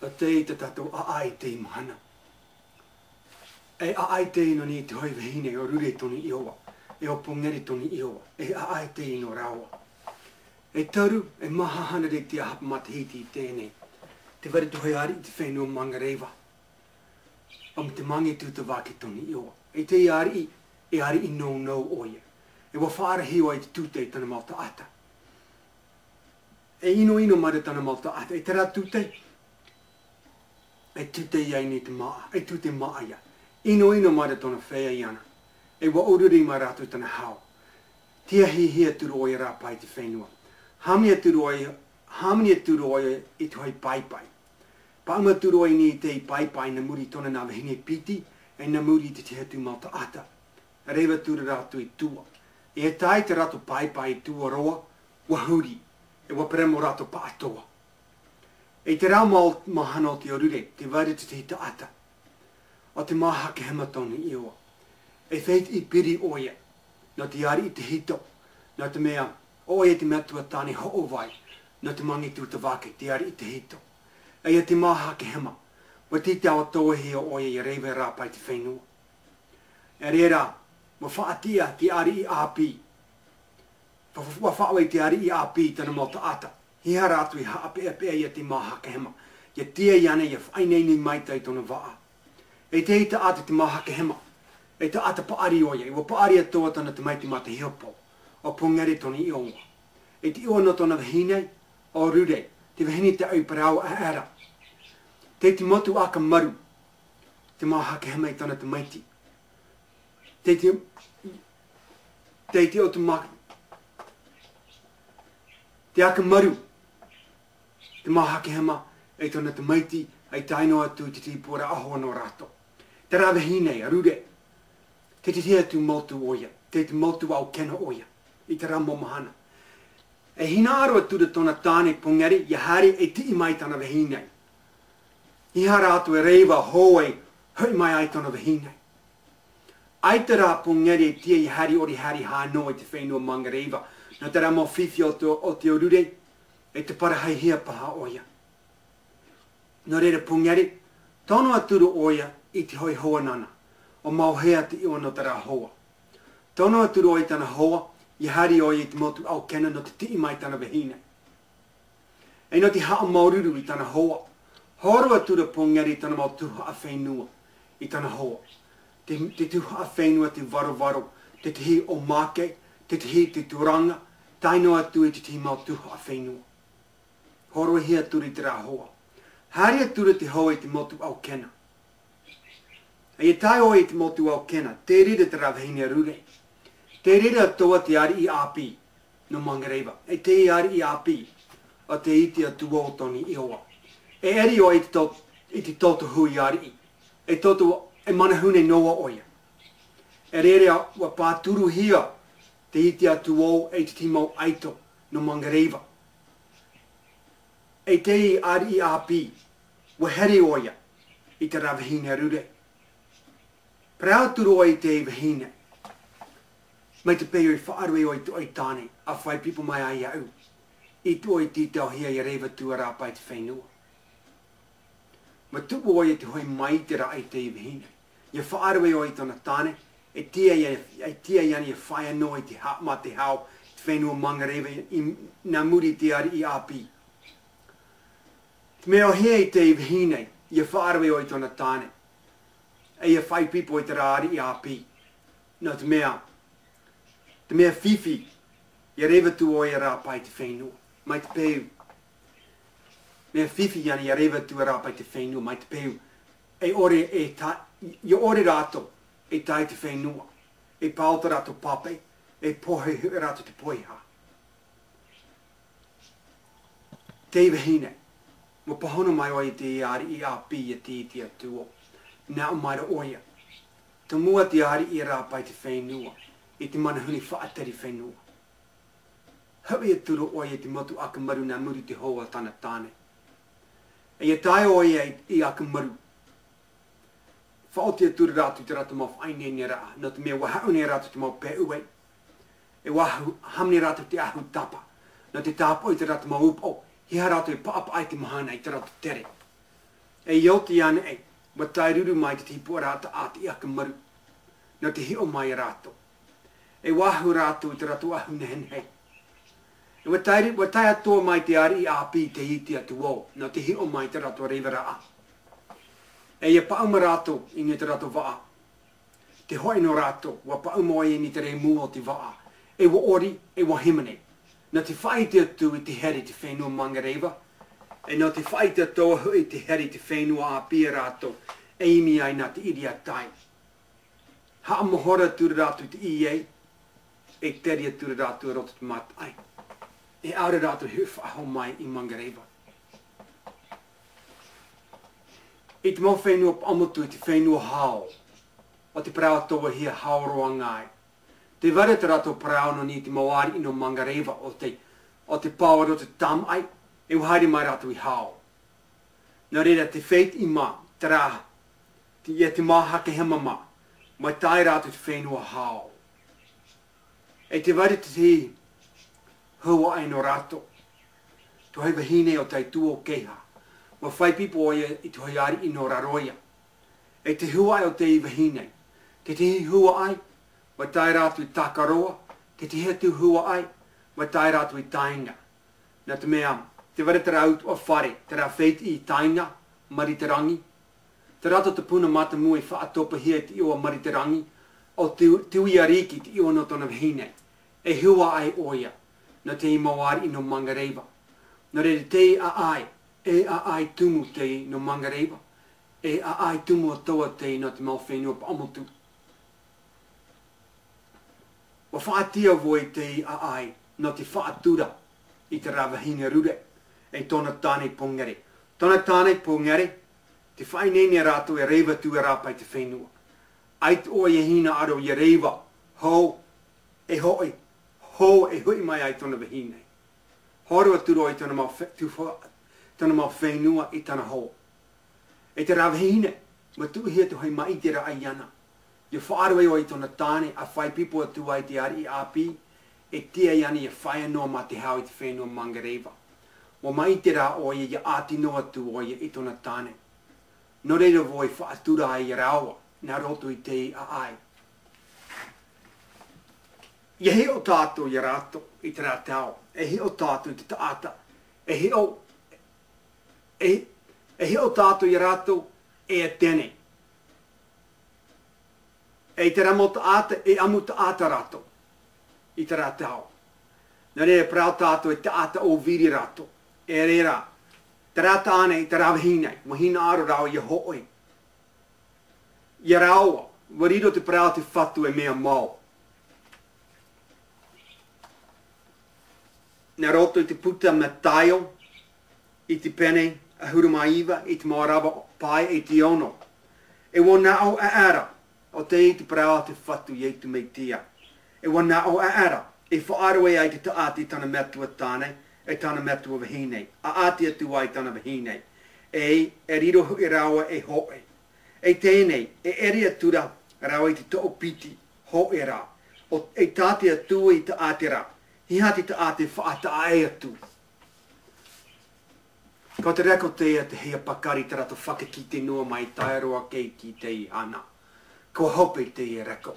a te te tato aai te mahana. E aai te ino ni te hoi vahine o Rure toni iowa. E o pongeri toni iowa. E aai te ino rawa. E taru e maha hana de tiahapa matahiti I tēnei. Te wari tu hoi arii te whenua Mangareva. O me te mangi tu te wake toni iowa. E te arii, e arii no oia. E wa whaara hiwa I te tūtei tana malta ata. E ino mara tana malta ata. E te rā tūtei. E tūtei ai ni te maa. E tūtei maa ia. Ino mara tona whea iana. E wa ururi ma rātou tana hao. Tia hihia turu oia rapae te whenua. Hamia turu oia I te hoi paipai. Pauma turu oia ni te paipai na muri tona nā wahine piti. E na muri te te malta ata. Rewa turu rātou I tua. E tai te rato paipai I tua roa. Wahuri. E wa peremo rato paatoa. E te rā mahana o te Rure. Te wari te hita ata. O te maha ke hema tonu iowa. E wheit I piri oia. Nā te ari I te hito. Nā te mea oia te mea tuatani ho'o vai. Nā te mangi tu te wake. Te ari I te hito. E te maha ke hema. Wa ti te awa tohe o oia I rewe rapae te whenua. E reira. Wa whaatia te ari I api. Wa whaawai te ari I api tana malta ata. Hiha rātu I haape apea ia te maha ke hema. Ia tia iane ia whainei ni maitai tona waa. E te hita ata te maha ke hema. E te ata paari oia. E wa paari atoa tana te maiti mata hihopo. O pungeri toni ionga. E te iona tona vahine o Rure. Te vahine te au parau a era. Te te motu aka maru. Te maha ke hema I tana te maiti. Te o te maka. Te aka maru. Te maha ke hema. E tana te maiti. Ai taino atu te tipura aho no rato. Te rā vahine a Rure. Te te tia tu motu oia. Te te motu au kena oia. I te rā momahana. E hina aro atu da tona tāne pongeri. Ia hari e ti mai tana vahine. Iha rātu e reiwa hoai. Hui mai ai tana vahine. Ai te rā pongeri e tia I hari ori hari hānoi te whenua Mangareva. Nā te rā mo whiwhi o te Rure. E te parahai hia paha oia. Nō reira pungeri, tono aturu oia I te hoi hoa nana, o mauhea te iwa no te rā hoa. Tono aturu oia tana hoa, I hari oia I te motu au kena no te tii mai tana vahine. E no te haa maururu I tana hoa, horo atura pungeri tana mau tuha a whenua I tana hoa. Te tuha a whenua te varo, te tihi o make, te tihi te turanga, taino atu I te tihi mau tuha a whenua. Horo hi aturi te rā hoa. Hari atura te hoa I te motu au kena. E tai o I te motu au kena, te rira te rawahine Rure. Te rira toa te ari I api no Mangareva. E te ari I api o te iti atu o toni iowa. E eri o I te toto hui ari. E toto e manahune noa oia. E rere wa pāturu hia te iti atu o e te timo aito no Mangareva. E te ari I api, wa here oia I te rawahine Rure. Prau turu oi te vahine. Mai te peo I whaarwe oi tu oi tāne, a whai pipo mai ai au. I tu oi ti tau hia I rewa tua rapae te whenua. Ma tupu oi te hoi maitiraa I te vahine. Ia whaarwe oi tona tāne, e tia iani e whai anō I te ma te hao, te whenua Mangareva I nā muri te ari I api. Me o hea I te vahine, ia whaarwe oi tona tāne. E ia whai pipo I te rāri I api. No te mea whiwhi, ia rewa tu o ia rapae te whenua. Mai te peu. Mea whiwhi iani ia rewa tu a rapae te whenua, mai te peu. Ia ore rato e tai te whenua. E pauta rato pape, e pohe rato te poiha. Te wahine. Mo pahono mai oi te ari I api ia te iti atuo. Nā o maira oia. Te mua te ari I rapae te whenua. I te manahuni whaatari whenua. Hawi aturu oia te motu akamaru nā muri te hoa tana tāne. E ia tai oia I akamaru. Whaoti aturu rātu te rata mau whaine ni raa. No te mea wahau ni rātu te mau pē ue. E wahu hamni rātu te ahu tapa. No te tāpo I te rata mau upo. Hiha rātu I paapa ai te mahana I te rata tere. E ioti ana e, wa tai ruru mai te tipu rata ati aka maru. No te hio mai rato. E wahu rato i te rato ahu nehen hei. E wa tai atoa mai te arii api te iti atu o, no te hio mai te rato rewera a. E ia pauma rato i ni te rato waa. Te hoi no rato, wa pauma i ni te rei mua o te waa. E wa ori, e wa himene. No te whai te atu i te heri te whenua Mangareva. E no te whai te atoa hui te heri te whenua a pia rato. E imi ai na te iri atai. Haa mohora tura rato te iei. E teria tura rato e roto te matai. E aura rato hui whaho mai i Mangareva. I te mau whenua pa amotu i te whenua hao. O te prau toa hia hao roa ngai. Te ware te rato prau no ni te mawari ino Mangareva o te power o te tam ai. E uhaere mai rato i hao. Nā reira te wheit i ma, te raha. Te maha ke hema ma. Mai tai rato te whenua hao. E te ware te te hua ai no rato. Tu hei vahine o tai tuo keha. Ma whai pipo o ia i tu hei ari i no raroia. E te hua ai o te i vahine. Te te hua ai, mai tai rato i takaroa. Te te hetu hua ai, mai tai rato i tainga. Nā te mea, te ware te rau o whare, te rau wheit i tainga, mariterangi. Te rato te puna mata mua i whaatopa hia te iwa mariterangi, o tuuhia riki te iwa no tona vahine. E hua ai oia, na te i mawari i no Mangareva. Nā re te ai, e ai tumu te i no Mangareva, e ai tumu atoa te i no te mau whenua pa amotu. Wa whaatia voi te i ai, no te whaatura i te rawahine Rure, e tona tāne pongere. Tona tāne pongere, te whainene rato e rewa tu e rapae te whenua. Ait o e hina aro i rewa, ho, e hoi, ho e hui mai ai tona wahine. Horo aturo i tona mau whenua i tana ho. E te rawahine, ma tuuhia tu hei maitiraa ai ana. Ia whaaroe o i tona tāne, a whai pipo atu ai te arii api, e tia iani ia whai anoa ma te hao i te whenua Mangareva. Wa maitiraa o ia ati no atu o ia i tona tāne. No reira voi whaatura ai i rawa, nā roto i te i ai. Ia he o tātou i rato i te rātao, e he o tātou i te taata, e he o tātou i rato e a tene. E te ramo taata, e amu taata rato i te rātao. Nā reira prau tātou e taata o viri rato, e reira, te rata ane i te rawahine, wahina aro rao i hoi. I raoa, warido te prau te whatu e mea mau. Nā roto i te puta mataio, i te pene, a hurumaiva, i te Magareva pai, i te ono. E wana au a ara, o te i te prau te whatu i eitu maitiraa. E wana au a ara, e whaaroe ai te taati tana metua tāne, e tana metua vahine. A ati atu ai tana vahine. E riro hui rawa e hoe. E tēnei, e eri atura rawa i te toopiti hoe rā. E tāti atu i te ātira. Hihati te āte whaata ae atu. Ko te reko te hea pakari te rato whakakite noa mai tairoa kei ki te i ana. Ko hope te i reko.